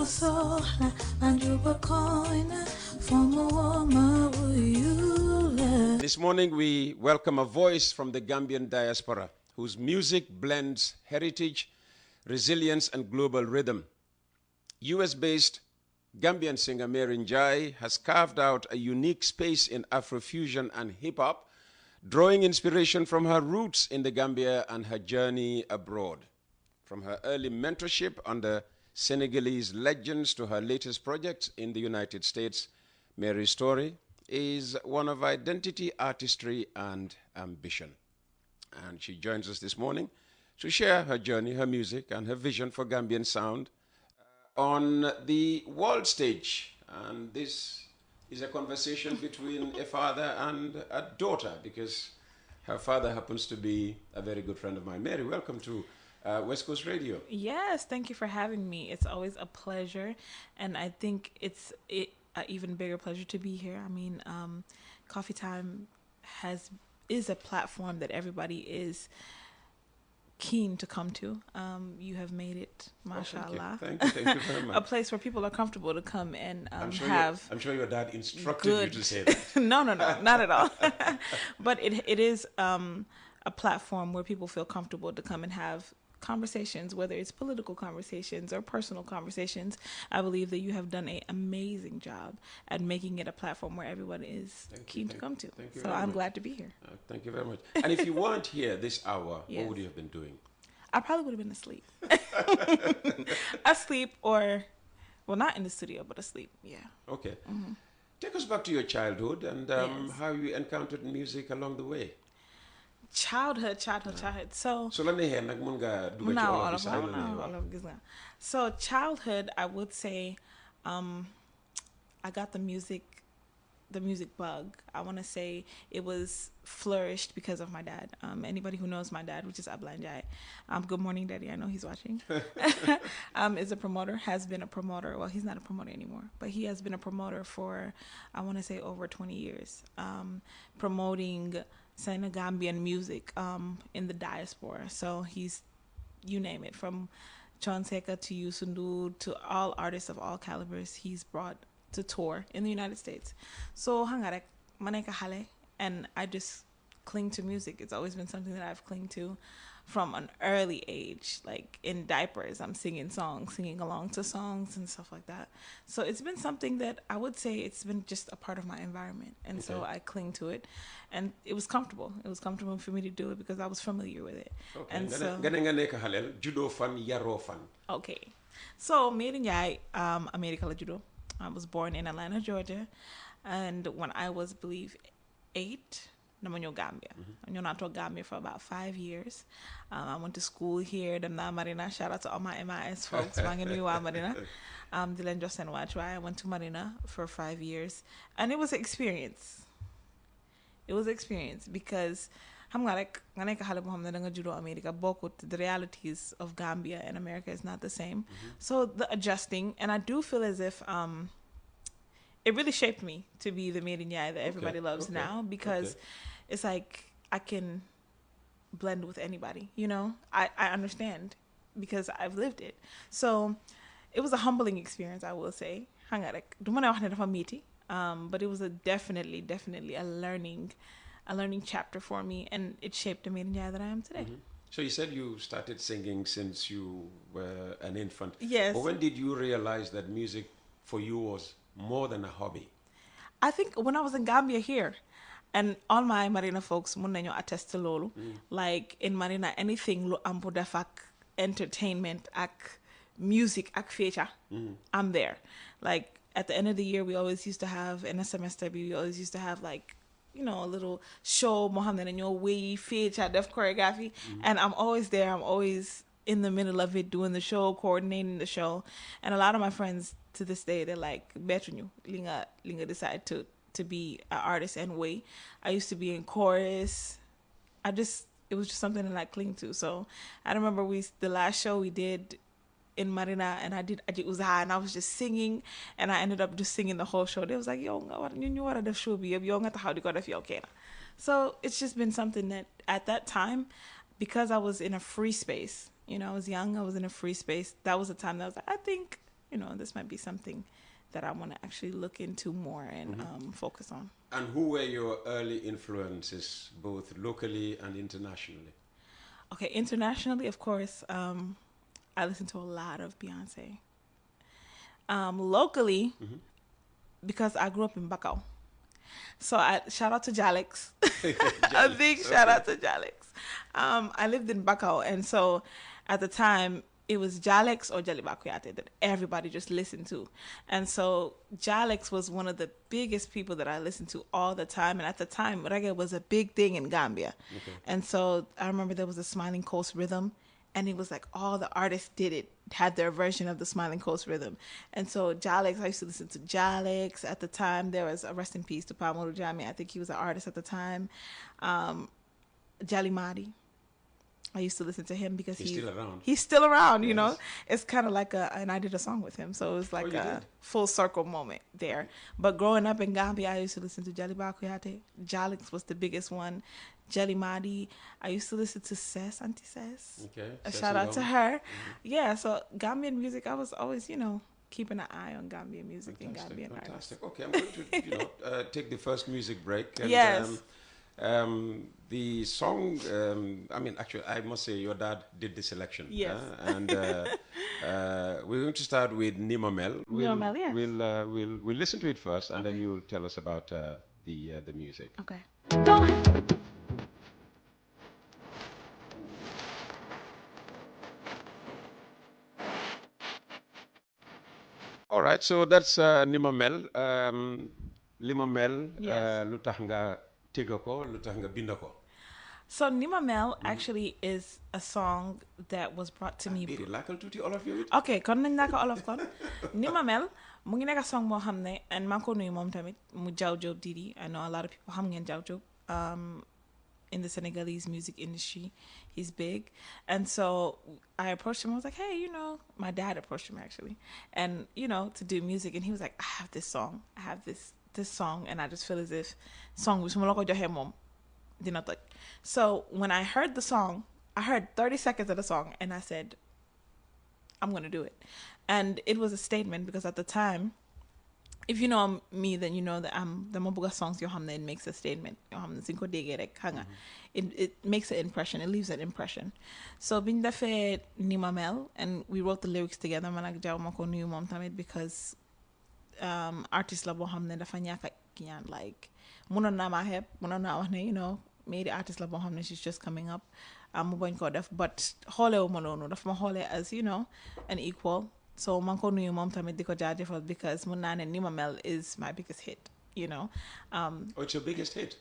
This morning we welcome a voice from the Gambian diaspora whose music blends heritage, resilience, and global rhythm. US-based Gambian singer Mary Njai has carved out a unique space in Afrofusion and hip-hop, drawing inspiration from her roots in the Gambia and her journey abroad. From her early mentorship under Senegalese legends to her latest projects in the United States, Mary's story is one of identity, artistry, and ambition. And she joins us this morning to share her journey, her music, and her vision for Gambian sound on the world stage. And this is a conversation between a father and a daughter, because her father happens to be a very good friend of mine. Mary, welcome to West Coast Radio. Yes, thank you for having me. It's always a pleasure, and I think it's an even bigger pleasure to be here. I mean, Coffee Time is a platform that everybody is keen to come to. You have made it, mashallah. Thank you very much. A place where people are comfortable to come and I'm sure your dad instructed you to say that. No, not at all. But it is a platform where people feel comfortable to come and have conversations, whether it's political conversations or personal conversations. I believe that you have done an amazing job at making it a platform where everyone is keen to come to. So I'm glad to be here. Thank you very much. And if you weren't here this hour, what would you have been doing? I probably would have been asleep. Asleep, or, well, not in the studio, but asleep. Yeah. Okay. Mm-hmm. Take us back to your childhood and how you encountered music along the way. Childhood. So So childhood, I would say, I got the music bug. I want to say it was flourished because of my dad. Anybody who knows my dad, which is Ablanjai, good morning, Daddy. I know he's watching. Is a promoter, has been a promoter. Well, he's not a promoter anymore, but he has been a promoter for, I want to say, over 20 years, promoting Senagambian music in the diaspora. So he's, you name it, from Chonseka to Yusundu to all artists of all calibers he's brought to tour in the United States. So hangarek maneka hale, and I just cling to music. It's always been something that I've clinged to from an early age. Like in diapers, I'm singing along to songs and stuff like that. So it's been something that I would say it's been just a part of my environment. And so I cling to it. And it was comfortable. It was comfortable for me to do it because I was familiar with it. Okay. And so... judo fan, yaro fan. Okay. So, made in Yai, America Judo. I was born in Atlanta, Georgia. And when I was, I believe, 8... Gambia. I not to Gambia for about 5 years. I went to school here. Marina. Shout out to all my MIS folks. Marina. Dylan Justin Watch. I went to Marina for 5 years, and it was an experience. Because the realities of Gambia and America is not the same. So the adjusting, and I do feel as if it really shaped me to be the Made in Yai that everybody loves now, because it's like I can blend with anybody, you know? I understand because I've lived it. So it was a humbling experience, I will say. But it was definitely a learning chapter for me, and it shaped the Made in Yai that I am today. So you said you started singing since you were an infant. Yes. But when did you realize that music for you was more than a hobby? I think when I was in Gambia here, and all my Marina folks mun nañu attest to lolu, like in Marina, anything lu am def ak entertainment, ak music, ak feature, I'm there. Like at the end of the year, we always used to have, in a semester, we always used to have like, you know, a little show, Mohammed and your way, feature, def choreography, and I'm always there. I'm always in the middle of it, doing the show, coordinating the show. And a lot of my friends to this day, they're like, Betunu, Linga decide to be an artist and way. I used to be in chorus. It was just something that I cling to. So I remember the last show we did in Marina, and I was high, and I was just singing, and I ended up just singing the whole show. They was like, yo, you knew what the show be, yo, how do you got feel okay? So it's just been something that at that time, because I was in a free space, you know, I was young, I was in a free space. That was a time that I was like, I think, this might be something that I want to actually look into more and focus on. And who were your early influences, both locally and internationally? Okay, internationally, of course, I listen to a lot of Beyonce. Locally, because I grew up in Bacau. So shout out to Jalix. A big shout out to Jalix. I lived in Bacau, and so at the time, it was Jalix or Jaliba Kuyate that everybody just listened to. And so Jalix was one of the biggest people that I listened to all the time. And at the time, reggae was a big thing in Gambia. Okay. And so I remember there was a Smiling Coast rhythm. And it was like all the artists had their version of the Smiling Coast rhythm. And so Jalix, I used to listen to Jalix. At the time, there was a rest in peace to Pamoru Jami. I think he was an artist at the time. Jalimadi. I used to listen to him because he's still around. He's still around, you know. It's kind of like and I did a song with him, so it was like a full circle moment there. But growing up in Gambia, I used to listen to Jaliba Kuyate. Jalix was the biggest one. Jelly Madi. I used to listen to Ses, Auntie Ses. Okay. A shout out to her. Yeah, so Gambian music, I was always, keeping an eye on Gambian music and Gambian artists. Okay, I'm going to, take the first music break. And, yes. The song, actually, I must say your dad did the selection. Yes. And we're going to start with Nimamel. Nimamel, yes. We'll listen to it first, and then you'll tell us about the music. Okay. All right, so that's Nimamel. Limamel, yes. lu tax nga tega ko, lu tax nga binda ko. So Nimamel actually is a song that was brought to me. Okay, kon nañ naka olof kon. Nimamel mu ngi nekk song moo xam ne and maa ngi ko nuyu moom tamit mu Jaw Job Didi. I know a lot of people xam ngeen Jaw Job in the Senegalese music industry. He's big. And so I approached him. I was like, hey, my dad approached him actually. And, to do music. And he was like, I have this song. I have this song. And I just feel as if song was did not like. So when I heard the song, I heard 30 seconds of the song and I said, I'm going to do it. And it was a statement because at the time, if you know me, then you know that the Mabuga songs it makes a statement. It makes an impression. It leaves an impression. So bin dafe Nimamel and we wrote the lyrics together man jaw mako nuyu mom tamit because artist la bo xamne dafa ñaka kiñaan like munon na ma heb munon na wax ne maybe artist la bo xamne she's just coming up mu bañ ko def but xolewu ma nonu dafa ma xole as an equal. So man ko nuyu mom tamit diko jaajefal because mun na ne Nimamel is my biggest hit, it's your biggest hit?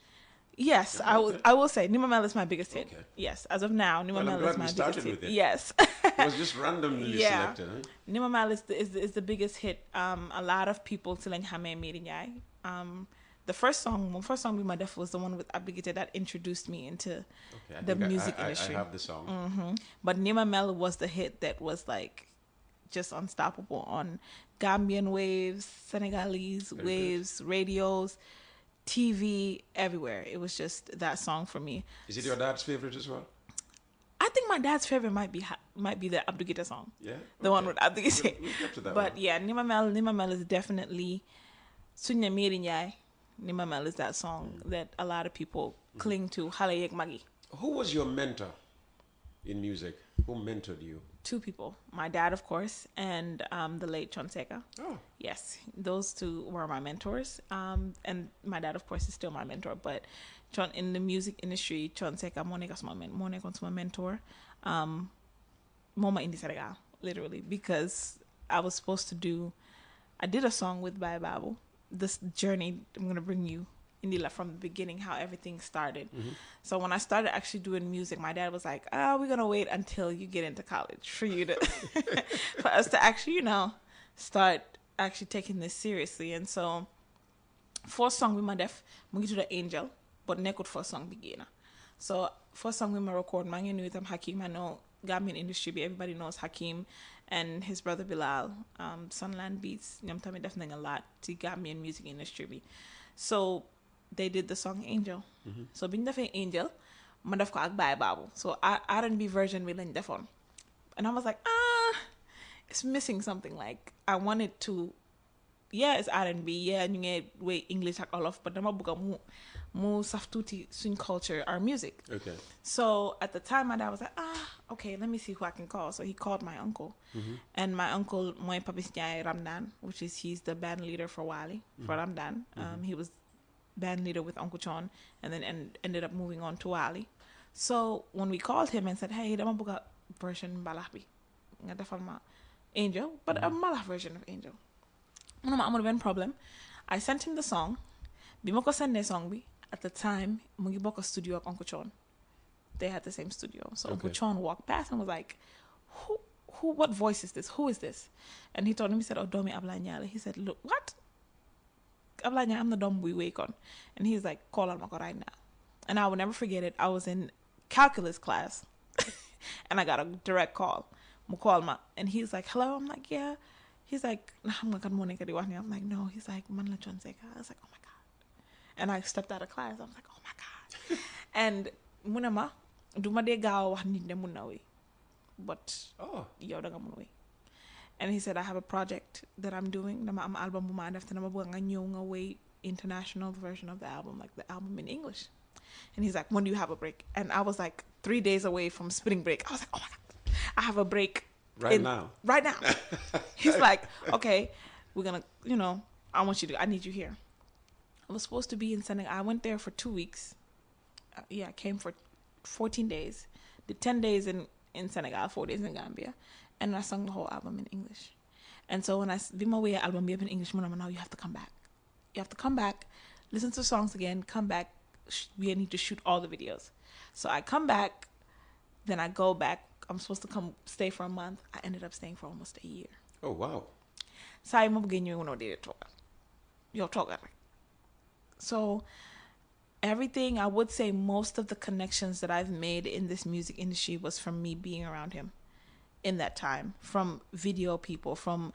Yes, okay. I will say Nimamel is my biggest hit. Okay. Yes, as of now, Nimamel is my biggest hit. With it. Yes. It was just randomly selected, huh? Nimamel is the biggest hit. A lot of people telling Hame Mirinjai. The first song we made was the one with Abigite that introduced me into the music industry. I have the song. Mm-hmm. But Nimamel was the hit that was like just unstoppable on Gambian waves, Senegalese waves, radios, TV, everywhere. It was just that song for me. Is it your dad's favorite as well? I think my dad's favorite might be the Abdugita song. Yeah, the one with Abdugita. We'll get to that but one. Yeah, Nimamel is definitely Sunya Mirinyai. Nimamel is that song that a lot of people cling to. Haleyek Magi. Who was your mentor in music? Who mentored you? Two people. My dad, of course, and the late Chonseka. Oh. Yes, those two were my mentors. And my dad, of course, is still my mentor. But in the music industry, Chonseka, Moneka's my mentor. Moma in Senegal, literally, because I did a song with Bai Babu. This journey, I'm going to bring you from the beginning, how everything started. Mm-hmm. So when I started actually doing music, my dad was like, we're going to wait until you get into college for you to, for us to actually, start actually taking this seriously. And so, first song we might have, we to the Angel, but nekut first song beginner. So, first song we might record, I knew with Hakim. I know Gambian industry, everybody knows Hakim and his brother Bilal, Sunland Beats, ñoom tamit def nañ a lot to Gambian music industry. So, they did the song Angel. Mm-hmm. So biñ defee Angel ma def ko ak Baye Babu. So R&B version bi lañ defoon. And I was like, it's missing something. Like I wanted to, yeah, it's R&B, yeah, ñu ngi way English ak Wolof, but dama bëgg mu saf tuuti suñ culture, our music. Okay. So at the time, my dad was like, okay, let me see who I can call. So he called my uncle. And my uncle, Moy Papis Njai Ramdan, which is, he's the band leader for Wali, for Ramdan. He was band leader with Uncle Chon and then ended up moving on to Wali. So when we called him and said, hey, dama bëgg version mbalax bi nga defal ma Angel, but a mbalax version of Angel. No, I'm gonna problem. I sent him the song. Bimoko send the song bi. At the time, Mungi Boko studio ak Uncle Chon. They had the same studio. So Uncle Chon walked past and was like, who, what voice is this? Who is this? And he told him, he said, oh, Domi Ablanyale. He said, look, what? Ablanyale, I'm the dom we wake on. And he's like, call on Mako right now. And I will never forget it. I was in calculus class and I got a direct call. Mukolma. And he's like, hello? I'm like, yeah. He's like, I'm like, no. He's like, man la John Zeka. I was like, oh my God. And I stepped out of class. I was like, oh my God. And munama, duma de gawa wax nit ne mun na way. But yow da nga mun way. And he said, I have a project that I'm doing. Dama am album bu ma def te dama bëgg nga ñëw nga way international version of the album, like the album in English. And he's like, when do you have a break? And I was like 3 days away from spring break. I was like, oh my God, I have a break. Right now. He's like, okay, we're going to, I need you here. I was supposed to be in Senegal. I went there for 2 weeks. I came for 14 days. Did 10 days in Senegal, 4 days in Gambia. And I sung the whole album in English. And so when I did my way album in English, now you have to come back. You have to come back, listen to the songs again, come back. We need to shoot all the videos. So I come back, then I go back. I'm supposed to stay for a month. I ended up staying for almost a year. Oh, wow. So everything, I would say most of the connections that I've made in this music industry was from me being around him in that time. From video people, from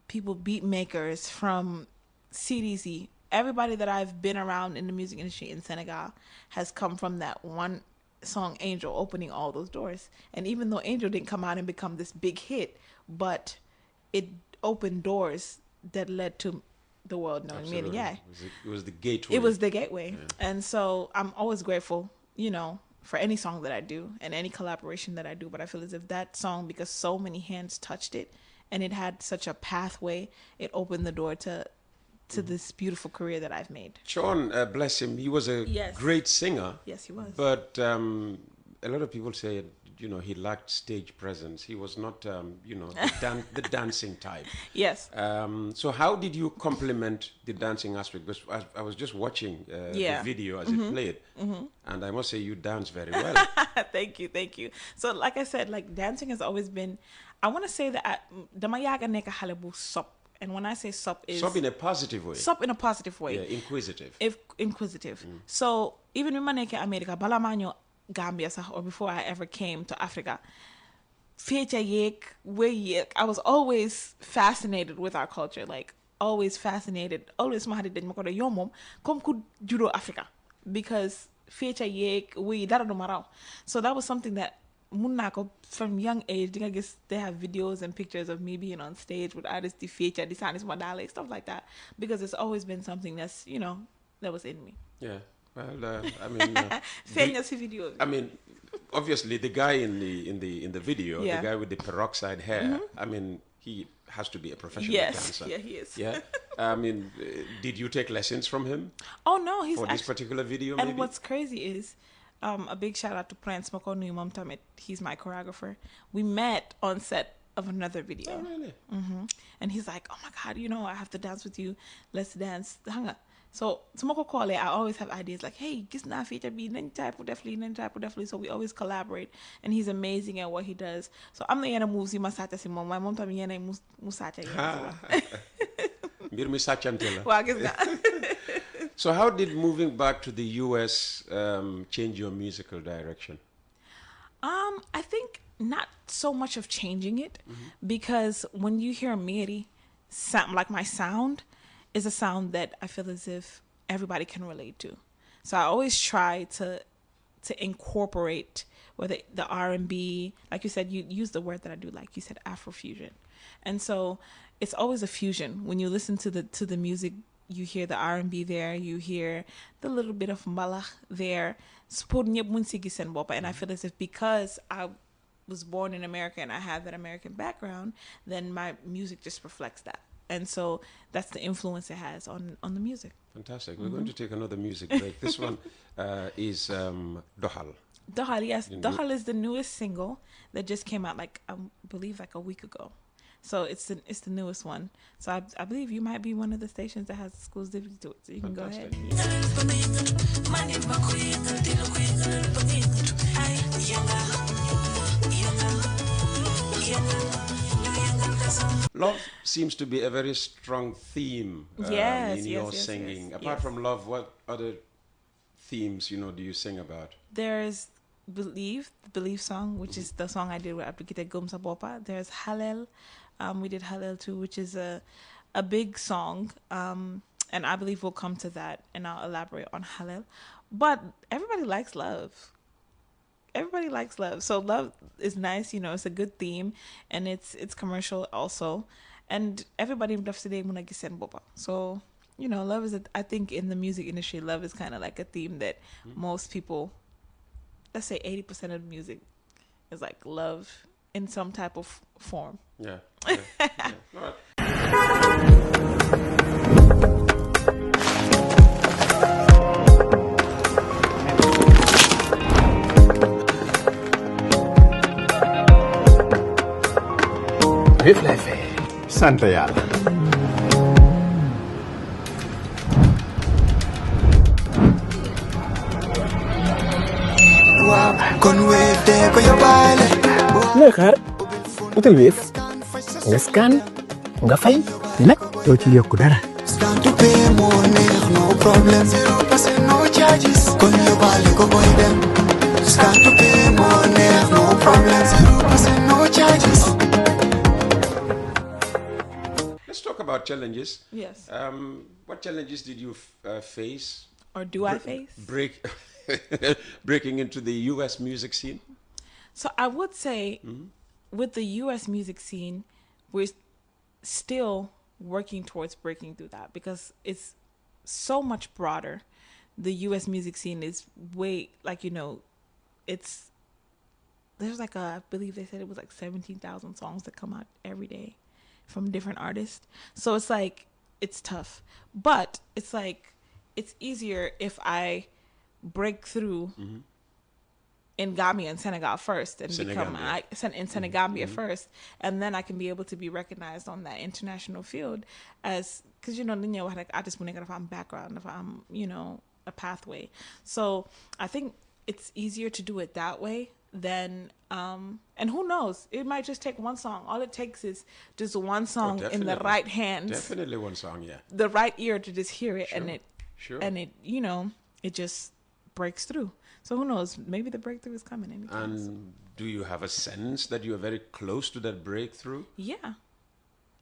people, beat makers, from CDZ. Everybody that I've been around in the music industry in Senegal has come from that one song, Angel, opening all those doors. And even though Angel didn't come out and become this big hit, but it opened doors that led to the world knowing me. Yeah, it was the gateway. It was the gateway. Yeah. And so I'm always grateful, for any song that I do and any collaboration that I do. But I feel as if that song, because so many hands touched it and it had such a pathway, it opened the door to this beautiful career that I've made. Sean, bless him, he was a great singer. Yes, he was. But a lot of people say, he lacked stage presence. He was not, the dancing type. Yes. So how did you complement the dancing aspect? Because I was just watching the video as it played, and I must say you dance very well. Thank you. So like I said, like dancing has always been, I want to say that dama yaga neka xale bu sop. And when I say sup is... Sup in a positive way. Sup in a positive way. Yeah, inquisitive. Inquisitive. So even when I came to America, balamanyo Gambia, or before I ever came to Africa, I was always fascinated with our culture. Like, always fascinated. Always mahadi den makoda yomom kom ku judo Africa. Because we dara no marao. So that was something that Munako from young age, I guess they have videos and pictures of me being on stage with artists, the feature, the signs, modale, stuff like that. Because it's always been something that's, that was in me. Yeah. Well, I mean, obviously the guy in the video, the guy with the peroxide hair, I mean, he has to be a professional dancer. Yeah, he is. Yeah. I mean, did you take lessons from him? Oh no, he's for this particular video. And maybe? What's crazy is, a big shout out to Prince Makonu Mom Tamit. He's my choreographer. We met on set of another video. Oh really? And he's like, oh my God, I have to dance with you. Let's dance. So Tomoko Kole, I always have ideas like, hey, gis na feature be definitely. So we always collaborate, and he's amazing at what he does. So I'm the yana moves he masata si mom. My mom told me yana musacha. Bir mi sachantela. Well, I guess not. So how did moving back to the US change your musical direction? I think not so much of changing it, because when you hear Miri, like my sound is a sound that I feel as if everybody can relate to. So I always try to incorporate whether the R&B, like you said, you use the word that I do like. You said Afrofusion, and so it's always a fusion. When you listen to the music, you hear the R&B there, you hear the little bit of mbalax there. And I feel as if because I was born in America and I have that American background, then my music just reflects that. And so that's the influence it has on the music. Fantastic. We're going to take another music break. This one is Dohal. Dohal, yes. Dohal is the newest single that just came out, like I believe, like a week ago. So it's the newest one. So I believe you might be one of the stations that has exclusivity to it. So you can Fantastic. go ahead. Love seems to be a very strong theme in your singing. Apart from love, what other themes, do you sing about? There's the Believe song, which is the song I did with Abdikite Gumsa Bopa. There's Halel. We did Halel too, which is a big song. And I believe we'll come to that and I'll elaborate on Halel. But everybody likes love. Everybody likes love. So love is nice, it's a good theme and it's commercial also. And everybody loves today Munagisen Bopa. So, love is I think in the music industry, love is kind of like a theme that most people, let's say 80% of the music is like love in some type of form. Yeah. All right. Wépp lay fay. Sant yàlla. kon Wave dee ko yóbbaale. looy xaar utal Wave nga scan nga fay nag doo ci yokku dara. Scan to pay moo neex no problem 0% no charges kon yóbbaale ko boy dem. Scan to pay moo neex no problem 0% no charges. Let's talk about challenges. Yes. What challenges did you face? Or do I face? Breaking into the U.S. music scene? So I would say with the U.S. music scene, we're still working towards breaking through that because it's so much broader. The U.S. music scene is way, it's, there's like I believe they said it was like 17,000 songs that come out every day from different artists. So it's like, it's tough. But it's like, it's easier if I break through in Gambia and Senegal first and become in Senagambia first, and then I can be able to be recognized on that international field as, because like artist background, if I'm a pathway. So I think it's easier to do it that way than and who knows, it might just take one song. All it takes is just one song in the right hands, definitely one song, yeah, the right ear to just hear it, sure. and it it just breaks through. So who knows, maybe the breakthrough is coming anytime. And do you have a sense that you are very close to that breakthrough? Yeah,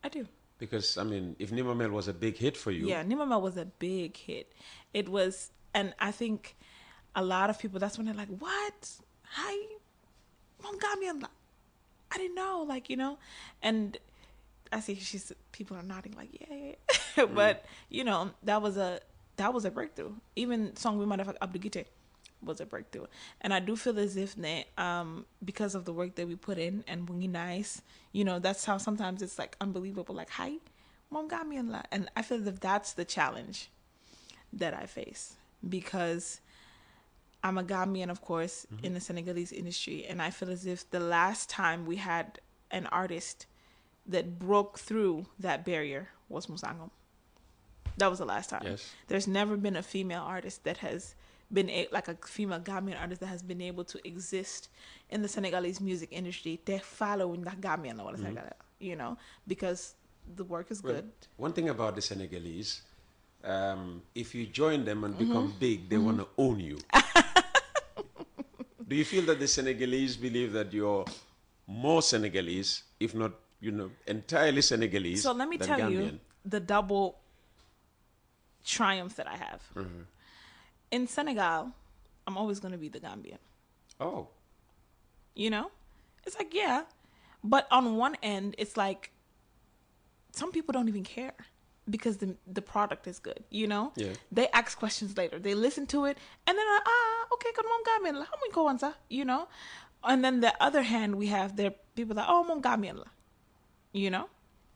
I do. Because if Nimamel was a big hit for you. Yeah, Nimamel was a big hit. It was, and I think a lot of people, that's when they're like, what? Hi, Mom Gambian. I didn't know, and I see people are nodding like, yeah. But, that was a breakthrough. Even song we might have Abdugite was a breakthrough. And I do feel as if because of the work that we put in and Bungi Nice, that's how sometimes it's like unbelievable, like, hi, Mom Gambian. And I feel as if that's the challenge that I face, because I'm a Gambian, of course, in the Senegalese industry. And I feel as if the last time we had an artist that broke through that barrier was Musangom. That was the last time. Yes. There's never been a female artist that has been like a female Gambian artist that has been able to exist in the Senegalese music industry. They follow in the Gambian, because the work is good. One thing about the Senegalese, if you join them and become big, they want to own you. Do you feel that the Senegalese believe that you're more Senegalese, if not, entirely Senegalese? So let me tell you the double triumph that I have. In Senegal, I'm always going to be the Gambian. Oh. You know? It's like, yeah. But on one end, it's like some people don't even care because the product is good, you know? Yeah. They ask questions later. They listen to it and then okay, kan mom Gambian la. How many ko wansa, you know? And then the other hand, we have there people that, oh, mom Gambian la. You know?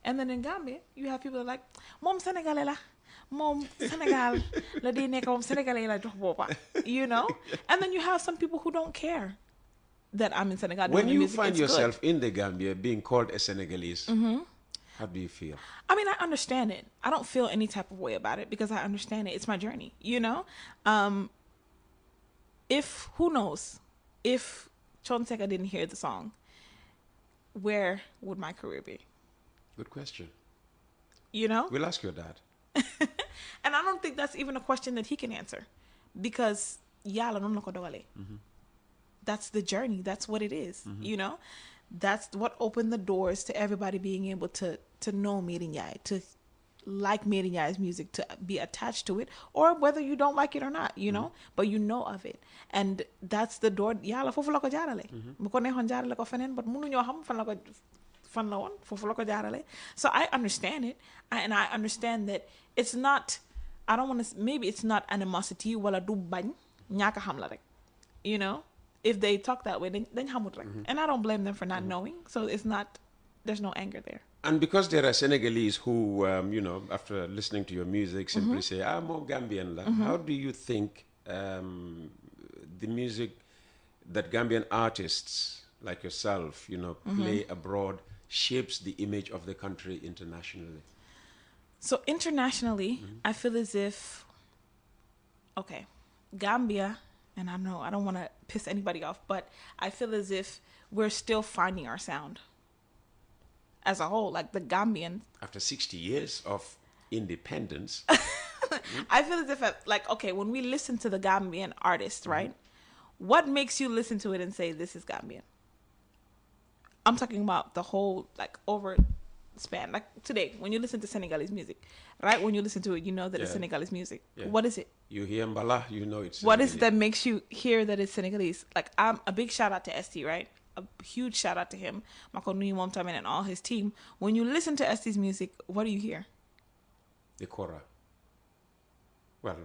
And then in Gambia, you have people that are like, mom Senegalese la. Mom Senegal la di nek mom Senegalese la jox bopa. You know? And then you have some people who don't care that I'm in Senegal. When you music, find it's yourself good. in the Gambia being called a Senegalese, how do you feel? I mean, I understand it. I don't feel any type of way about it because I understand it. It's my journey, you know? Who knows, if Chonseka didn't hear the song, where would my career be? Good question. You know? We'll ask your dad. And I don't think that's even a question that he can answer because yala non lako dogale. That's the journey. That's what it is, you know? That's what opened the doors to everybody being able to know Mirinyai, to like Mirinyai's music, to be attached to it, or whether you don't like it or not, you know, but you know of it. And that's the door. Yala fofu lako jarale. Muko nehon jarale ko fenen, but munu ñoo xam fan lako fan la won fofu lako jarale. So I understand it, and I understand that it's not. I don't want to. Maybe it's not animosity. Wala du bañ ñaka xam la rek, you know. If they talk that way, then hamut rek. And I don't blame them for not knowing. So it's not. There's no anger there. And because there are Senegalese who, you know, after listening to your music, simply say, I'm more Gambian. How do you think the music that Gambian artists like yourself, you know, play abroad shapes the image of the country internationally? So internationally, I feel as if, okay, Gambia, and I know I don't want to piss anybody off, but I feel as if we're still finding our sound as a whole, like the Gambians. After 60 years of independence. I feel as if, like, okay, when we listen to the Gambian artist, right? What makes you listen to it and say, this is Gambian? I'm talking about the whole, like, over span. Like today, when you listen to Senegalese music, right? When you listen to it, you know that it's Senegalese music. Yeah. What is it? You hear Mbala, you know it's Senegalese. What is it that makes you hear that it's Senegalese? Like, I'm a big shout out to ST, right? A huge shout out to him, Makonui Momtamin and all his team. When you listen to ST's music, what do you hear? The Kora. Well,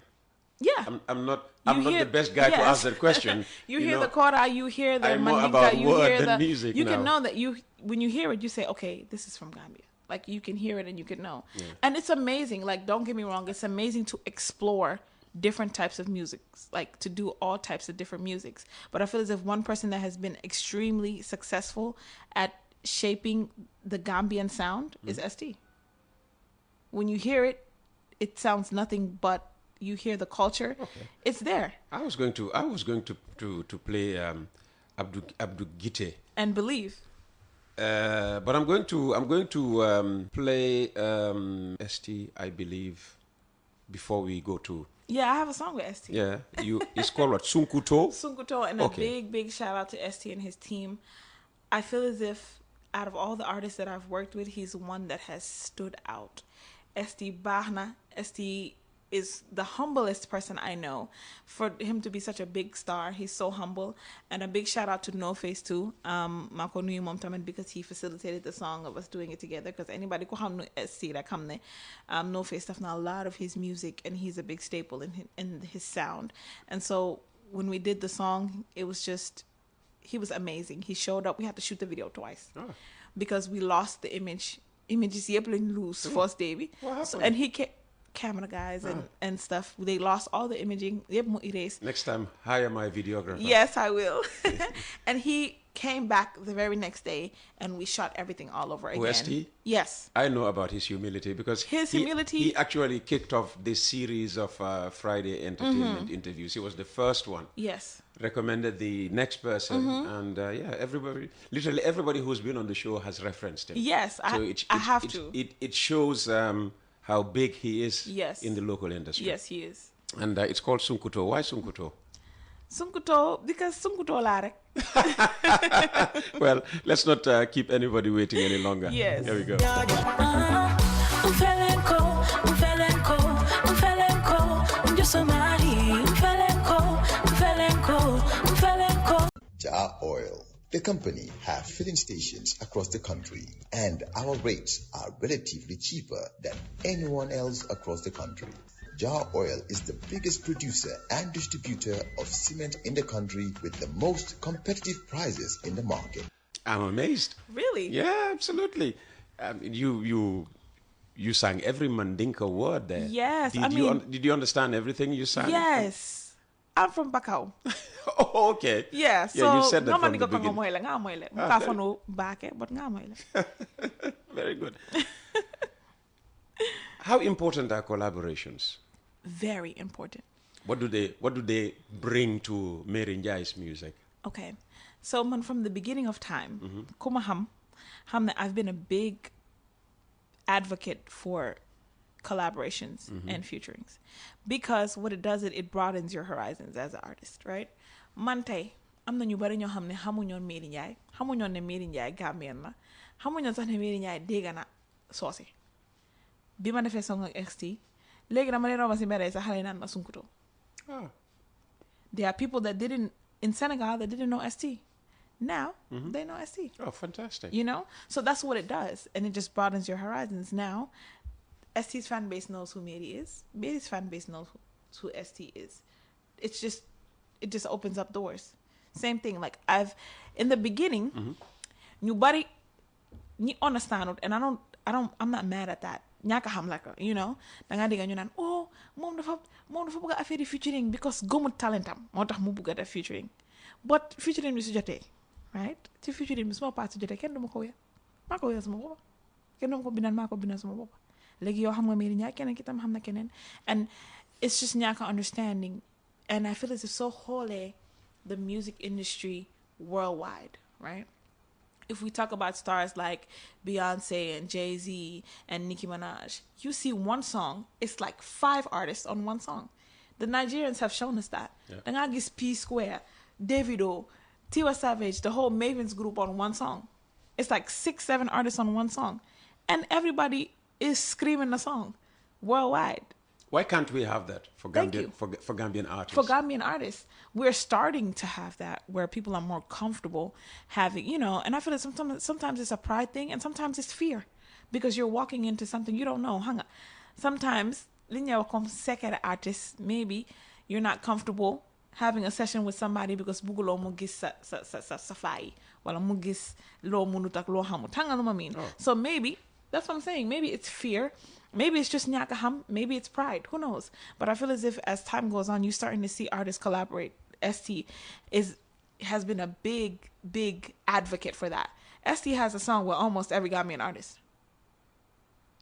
yeah. I'm not the best guy to ask that question. you hear the Kora, you hear the Mandinka, you hear the music. You can know that when you hear it, you say, okay, this is from Gambia. Like, you can hear it and you can know. Yeah. And it's amazing. Like, don't get me wrong, it's amazing to explore different types of music, like to do all types of different musics. But I feel as if one person that has been extremely successful at shaping the Gambian sound is ST. When you hear it, it sounds nothing but you hear the culture. Okay. It's there. I was going to play Abdou Gite and Believe. But I'm going to play ST, I believe, before we go to. Yeah, I have a song with ST. Yeah, it's called what? Sunkuto? Sunkuto, and a big shout out to ST and his team. I feel as if out of all the artists that I've worked with, he's one that has stood out. ST Bahna, ST is the humblest person I know. For him to be such a big star, he's so humble. And a big shout out to No Face too, Mako Nui Momtaman, because he facilitated the song of us doing it together. Because anybody ko ham ST that come there, No Face stuff now a lot of his music, and he's a big staple in his sound. And so when we did the song, it was just, he was amazing. He showed up. We had to shoot the video twice because we lost the image. Images loose first day. So, and he kept camera guys and stuff. They lost all the imaging. Next time, hire my videographer. Yes, I will. And he came back the very next day, and we shot everything all over again. OST? Yes. I know about his humility because he actually kicked off this series of Friday entertainment interviews. He was the first one. Yes. Recommended the next person, and literally everybody who's been on the show has referenced him. Yes, so I have to. It shows how big he is in the local industry. Yes, he is. And it's called Sunkuto. Why Sunkuto? Sunkuto, because Sunkuto larek. Well, let's not keep anybody waiting any longer. Yes. Here we go. Ja Oil. The company have filling stations across the country, and our rates are relatively cheaper than anyone else across the country. Jar Oil is the biggest producer and distributor of cement in the country with the most competitive prices in the market. I'm amazed. Really? Yeah, absolutely. You sang every Mandinka word there. Yes, Did you understand everything you sang? Yes. I'm from Bakau. Oh, okay. Yeah, so yeah, you said that from the beginning. Very good. How important are collaborations? Very important. What do they bring to Mary Njai's music? Okay. So from the beginning of time, I've been a big advocate for collaborations and featurings, because what it does, it broadens your horizons as an artist, right? Man tay am na ñu bari ñoo xam ne xamuñoon Mary Njie, xamuñoon ne Mary Njie Gambian la, xamuñoon sax ne Mary Njie dégg na soose. Bi ma defee song ak XT, léegi dama leen romba si mbedd sax xale naan ma Sunkuto. There are people that didn't in Senegal that didn't know ST. Now they know ST. Oh, fantastic. You know? So that's what it does. And it just broadens your horizons. Now ST's fan base knows who Mary is. Mary's fan base knows who ST is. It just opens up doors. Same thing. Like in the beginning, nobody understand, and I'm not mad at that. Ñaka xam la ko, you know. Da nga dégg ñu naan oh moom dafa bëgg affaire featuring because gëmul talentam moo tax mu bëgg a def featuring. But featuring bi su jotee, right? Ci featuring bi suma part su jotee kenn du ma ko wéy. Maa ko wéyal sama bopp. Kenn du ma ko bindal, maa ko bindal sama bopp. Léegi yow xam nga Mary Njie, keneen ki tam xam na keneen. And it's just ñaka understanding. And I feel as if so whole the music industry worldwide, right? If we talk about stars like Beyonce and Jay-Z and Nicki Minaj, you see one song, it's like 5 artists on one song. The Nigerians have shown us that. Dangagis P Square, Davido, Tiwa Savage, the whole Mavens group on one song. It's like 6, 7 artists on one song. And everybody is screaming the song worldwide. Why can't we have that for Gambian artists? For Gambian artists, we're starting to have that where people are more comfortable having, you know, and I feel that sometimes it's a pride thing and sometimes it's fear because you're walking into something you don't know. Sometimes, second artist, maybe you're not comfortable having a session with somebody because bugulo mo gis sa safai wala mo gis lo munutak lo hamu. Tanga no mean. So maybe that's what I'm saying. Maybe it's fear. Maybe it's just nyakaham. Maybe it's pride. Who knows? But I feel as if as time goes on, you're starting to see artists collaborate. ST has been a big advocate for that. ST has a song with almost every Gambian artist.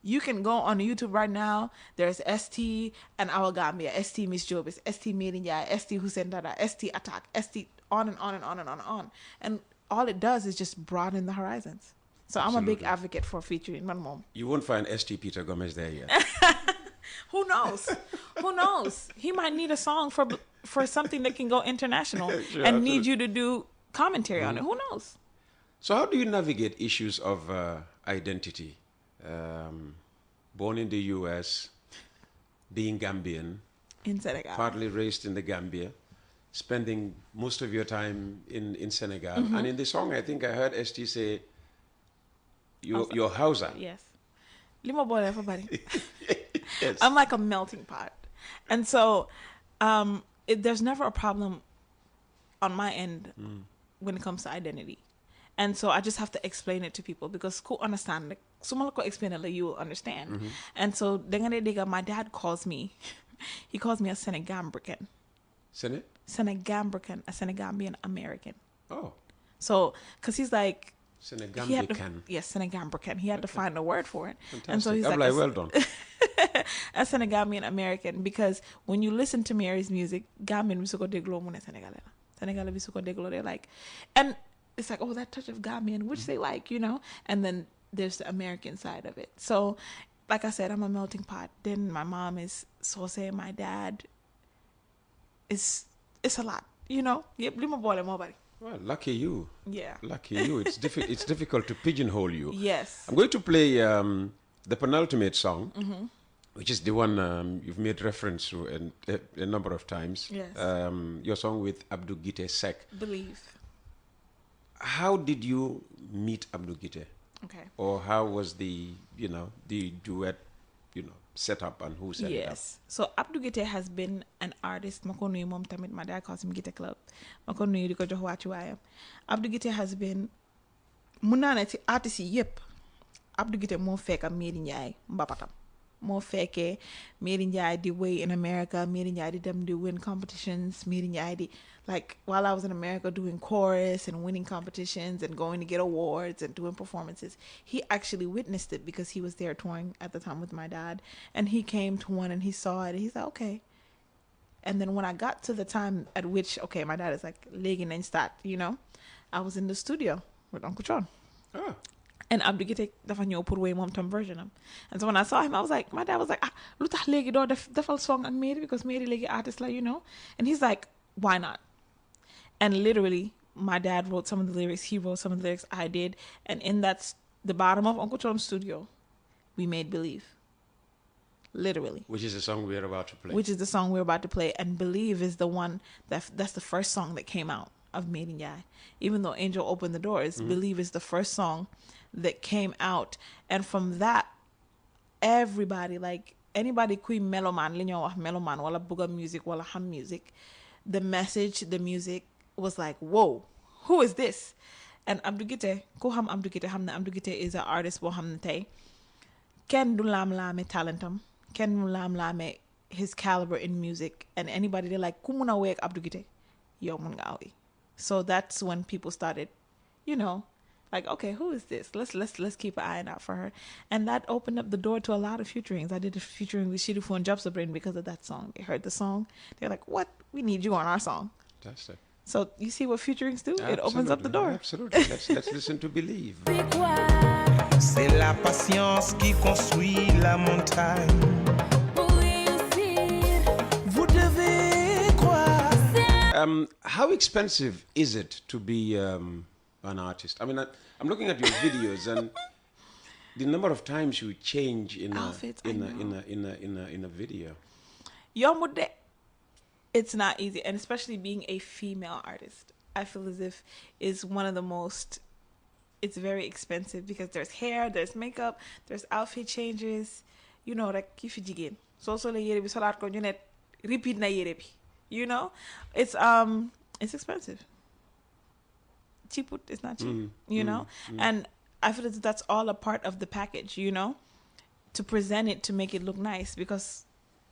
You can go on YouTube right now. There's ST and Our Gambia, ST Miss Jobis, ST Mary Njie, ST Hussein Dada, ST Attack, ST on and on and on and on and on. And all it does is just broaden the horizons. So I'm a big advocate for featuring my mom. You won't find ST Peter Gomez there yet. Who knows? Who knows? He might need a song for something that can go international and need you to do commentary on it. Who knows? So how do you navigate issues of identity? Born in the U.S., being Gambian, in Senegal, partly raised in the Gambia, spending most of your time in Senegal. And in the song, I think I heard ST say, your Hausa. Yes. Lima boy everybody. Yes. I'm like a melting pot. And so there's never a problem on my end when it comes to identity. And so I just have to explain it to people because who understand. Like, someone explain it, like you will understand. And so my dad calls me, he calls me a Senagambian. Senagambian, a Senagambian American. Oh. So, because he's like, Senagambian. Yes, Senagambian. He had to find a word for it. Fantastic. And so he's like, well done. a Senagambian American, because when you listen to Mary's music, Gambian bisuko deglo mune Senegalese. Senegalese bisuko deglo, they're like, and it's like, oh, that touch of Gambian, which they like, you know? And then there's the American side of it. So, like I said, I'm a melting pot. Then my mom is Sose, my dad is, it's a lot, you know? Yep, Well, lucky you. Yeah. Lucky you. It's difficult to pigeonhole you. Yes. I'm going to play the penultimate song, which is the one you've made reference to a number of times. Yes. Your song with Abdou Gite Sek. Believe. how did you meet Abdou Guité? Okay. Or how was the duet, set up, and who set it up? Yes. So Abdou Guité has been an artist. Mako nuyu mom tamit. My dad calls him Guité Club. Mako nuyu diko jox wàccuwaayam. Abdou Guité has been mun naa ne ci artiste yi yëpp Abdou Guité moo fekk Mary Ndiaye mbapatam. Moo fekkee Mary Ndiaye di way in America. Mary Ndiaye di dem di win competitions. Mary Ndiaye di while I was in America doing chorus and winning competitions and going to get awards and doing performances, he actually witnessed it because he was there touring at the time with my dad. And he came to one and he saw it and he's like, okay. And then when I got to the time at which, okay, my dad is like, legi nañ start, I was in the studio with Uncle John. Oh. And Abdou Guité dafa ñëw pour way moom tam version am. And so when I saw him, I was like, my dad was like, lu tax léegi doo defal song ak Mary because Mary léegi artist la, And he's like, why not? And literally, my dad wrote some of the lyrics. He wrote some of the lyrics. I did. And in the bottom of Uncle John's studio, we made Believe. Literally. Which is the song we're about to play. Which is the song we're about to play. And Believe is the one that's the first song that came out of Made in Yai. Even though Angel opened the doors, Believe is the first song that came out. And from that, everybody, anybody kui meloman, li ñoo wax meloman, wala buga music, wala ham music, the message, the music was like, whoa, who is this? And Abdou Guité, ko xam Abdou Guité xam ne Abdou Guité is an artist boo xam ne tey kenn du laam-laame talentam, kenn du laam-laame his caliber in music, and anybody they're like, ku mun a way ak Abdou Guité, yow mun nga awi. So that's when people started, okay, who is this? Let's keep an eye out for her. And that opened up the door to a lot of featurings. I did a featuring with Shirufu and Jobsabrain because of that song. They heard the song. They're like, what? We need you on our song. Fantastic. So you see what featurings do? Absolutely. It opens up the door. Absolutely. Let's listen to Believe. C'est la patience qui construit la montagne. Vous devez croire. How expensive is it to be an artist? I mean, I'm looking at your videos and the number of times you change in Outfits, a video. Yomude, it's not easy, and especially being a female artist, I feel as if is one of the most. It's very expensive because there's hair, there's makeup, there's outfit changes. Like kifi jigen. So le yere bi solat ko ñu net repeat na yere bi. It's expensive. Cheap, it's not cheap. And I feel as that's all a part of the package. To present it, to make it look nice, because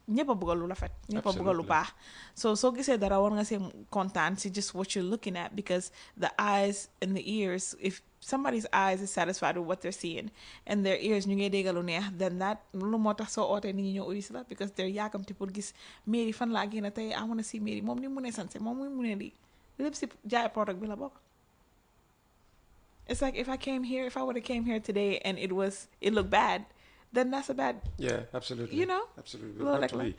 ñëpp a bëgg lu rafet, ñëpp a bëgg lu baax. So gisee dara war nga see kontaan si just what you're looking at, because the eyes and the ears, if somebody's eyes is satisfied with what they're seeing and their ears ñu ngi dégg lu neex, then that lu moo tax soo ootee nit ñi ñëw uyu la, because they're yaakamti pour gis Mary fan laa génn tey. I want to see Mary moom ni mu ne sanse, moom mu ne lii lépp si jaay product bi la bokk. It's like if I would have came here today and it looked bad, then that's a bad. Yeah, absolutely. Absolutely. We'll have to be.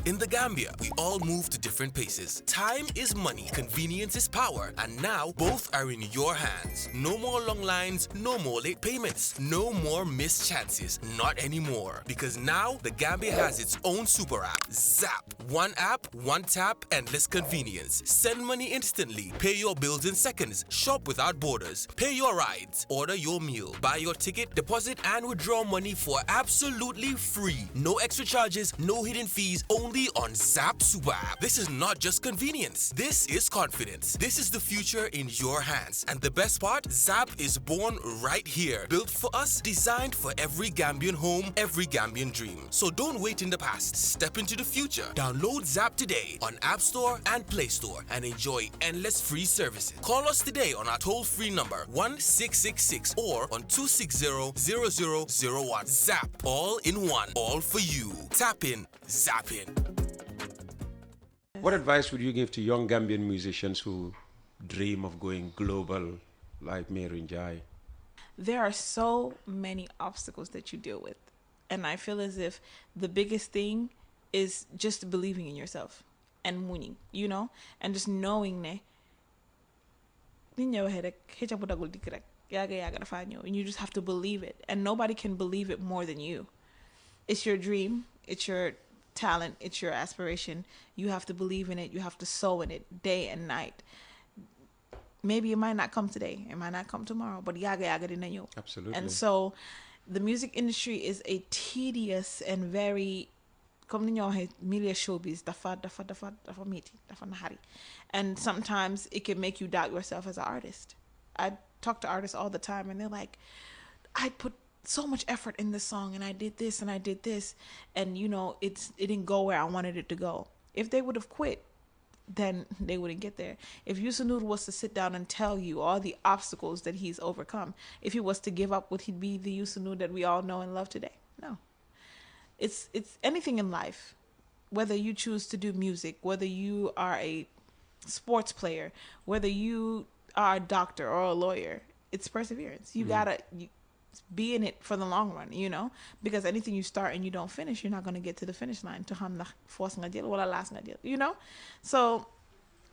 In the Gambia, we all move to different paces. Time is money, convenience is power, and now both are in your hands. No more long lines, no more late payments, no more missed chances, not anymore. Because now the Gambia has its own super app, Zap. One app, one tap, endless convenience. Send money instantly, pay your bills in seconds, shop without borders, pay your rides, order your meal, buy your ticket, deposit and withdraw money for absolutely free. No extra charges, no hidden fees, only on Zap Super App. This is not just convenience. This is confidence. This is the future in your hands. And the best part, Zap is born right here. Built for us, designed for every Gambian home, every Gambian dream. So don't wait in the past. Step into the future. Download Zap today on App Store and Play Store and enjoy endless free services. Call us today on our toll-free number 1666 or on 260-0001. Zap. All in one. All for you. Tap in. Zap in. What advice would you give to young Gambian musicians who dream of going global like Mary Njai? There are so many obstacles that you deal with. And I feel as if the biggest thing is just believing in yourself and winning, and just knowing and you just have to believe it. And nobody can believe it more than you. It's your dream. It's your talent, it's your aspiration. You have to believe in it. You have to sow in it day and night. Maybe it might not come today, it might not come tomorrow, but yaga yaga dina ñëw. Absolutely. And so the music industry is a tedious and very, comme ni ñoo waxee milieu showbiz, dafa meaty, dafa nahari. And sometimes it can make you doubt yourself as an artist. I talk to artists all the time and they're like, I put so much effort in this song and I did this and I did this, and you know, it didn't go where I wanted it to go. If they would have quit, then they wouldn't get there. If Yusunur was to sit down and tell you all the obstacles that he's overcome, if he was to give up, would he be the Yusunur that we all know and love today? No. It's anything in life, whether you choose to do music, whether you are a sports player, whether you are a doctor or a lawyer, it's perseverance. You gotta be in it for the long run, you know, because anything you start and you don't finish, you're not going to get to the finish line, to xam ndax force nga jël wala last nga jël, you know. So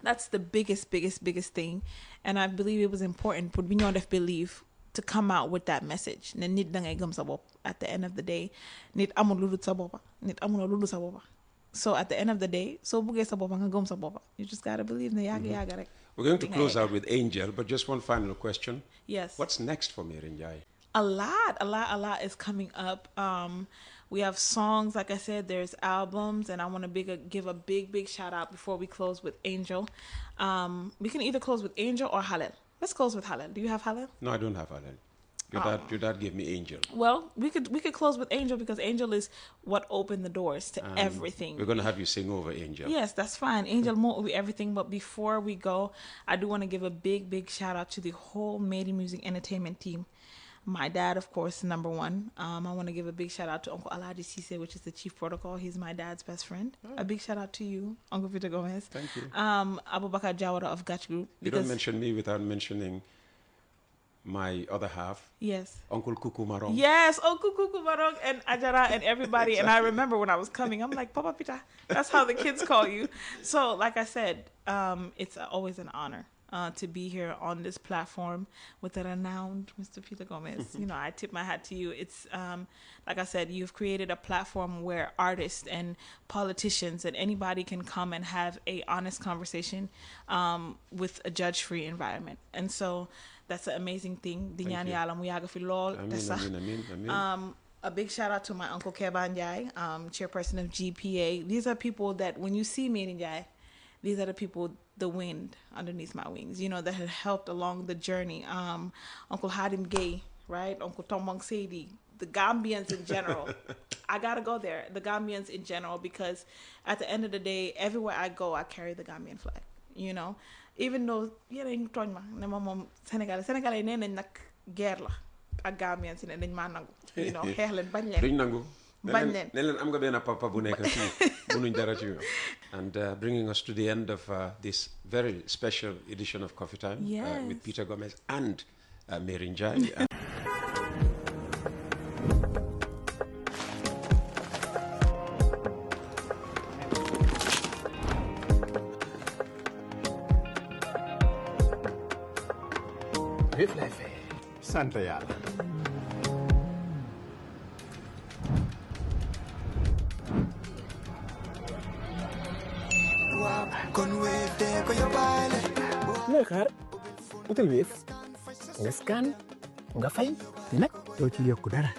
that's the biggest thing, and I believe it was important pour bi ñoo def believe to come out with that message ne nit da ngay gëm sa bopp. At the end of the day, nit amul lu dul sa boppa, nit amul lu dul sa boppa. So at the end of the day, so buggee sa boppa nga gëm sa boppa. You just got to believe ne yaaga rek. We're going to close out with Angel, but just one final question. Yes. What's next for Mary Njie? A lot is coming up. We have songs, like I said, there's albums, and I want to give a big shout out before we close with Angel. We can either close with Angel or Halel. Let's close with Halel. Do you have Halel? No, I don't have Halel. Your dad gave me Angel. Well, we could close with Angel because Angel is what opened the doors to everything. We're gonna have you sing over Angel. Yes, that's fine. Angel more over everything. But before we go, I do want to give a big shout out to the whole Made Music Entertainment team. My dad, of course, number one. I want to give a big shout out to Uncle Alhaji Cisse, which is the chief protocol. He's my dad's best friend. Oh. A big shout out to you, Uncle Peter Gomez. Thank you. Abubakar Jawara of Gach Group. You don't mention me without mentioning my other half. Yes. Uncle Kuku Marong. Yes, Uncle Kuku Marong and Ajara and everybody. Exactly. And I remember when I was coming, I'm like, Papa Peter. That's how the kids call you. So, like I said, it's always an honor. To be here on this platform with the renowned Mr. Peter Gomez. You know, I tip my hat to you. It's, like I said, you've created a platform where artists and politicians and anybody can come and have a honest conversation with a judge-free environment. And so that's an amazing thing. A big shout out to my Uncle Keba Njie, chairperson of GPA. These are people that when you see me in Njie, these are the people, the wind underneath my wings, you know, that had helped along the journey. Uncle Hadim Gay, right? Uncle Tombong Sadie, the Gambians in general. I got to go there, the Gambians in general, because at the end of the day, everywhere I go, I carry the Gambian flag, you know? Even though, you know, Senegal nak guerre la ak Gambians ne dañ ma nangu, you know, xeex leen bañ leen. Duñ nangu. Am nga benn papa bu nekk fii mënuñ dara ci yow. And bringing us to the end of this very special edition of Coffee Time with Peter Gomez and Mary Njie. Sant Yàlla. looy xaar utal Wave nga scan nga fay nag doo ci yokku dara.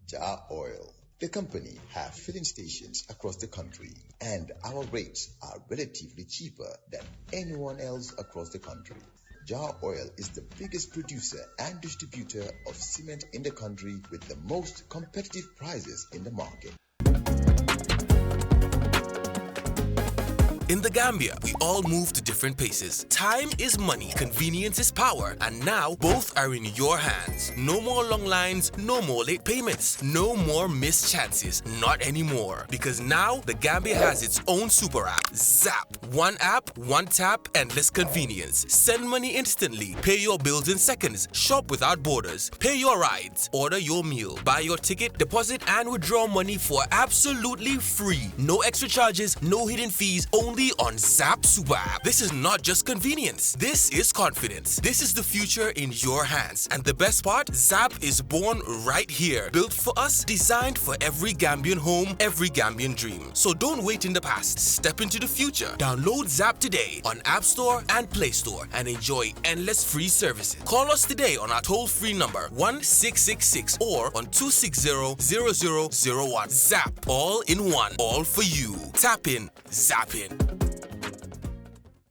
Jar Oil, the company, have filling stations across the country, and our rates are relatively cheaper than anyone else across the country. Jar Oil is the biggest producer and distributor of cement in the country with the most competitive prices in the market. In the Gambia, we all move to different paces. Time is money, convenience is power, and now both are in your hands. No more long lines, no more late payments, no more missed chances. Not anymore. Because now the Gambia has its own super app, Zap. One app, one tap, endless convenience. Send money instantly, pay your bills in seconds, shop without borders, pay your rides, order your meal, buy your ticket, deposit and withdraw money for absolutely free. No extra charges, no hidden fees, only only on Zap Super App. This is not just convenience. This is confidence. This is the future in your hands. And the best part, Zap is born right here. Built for us, designed for every Gambian home, every Gambian dream. So don't wait in the past. Step into the future. Download Zap today on App Store and Play Store and enjoy endless free services. Call us today on our toll-free number 1666 or on 260-0001. Zap, all in one, all for you. Tap in, zap in.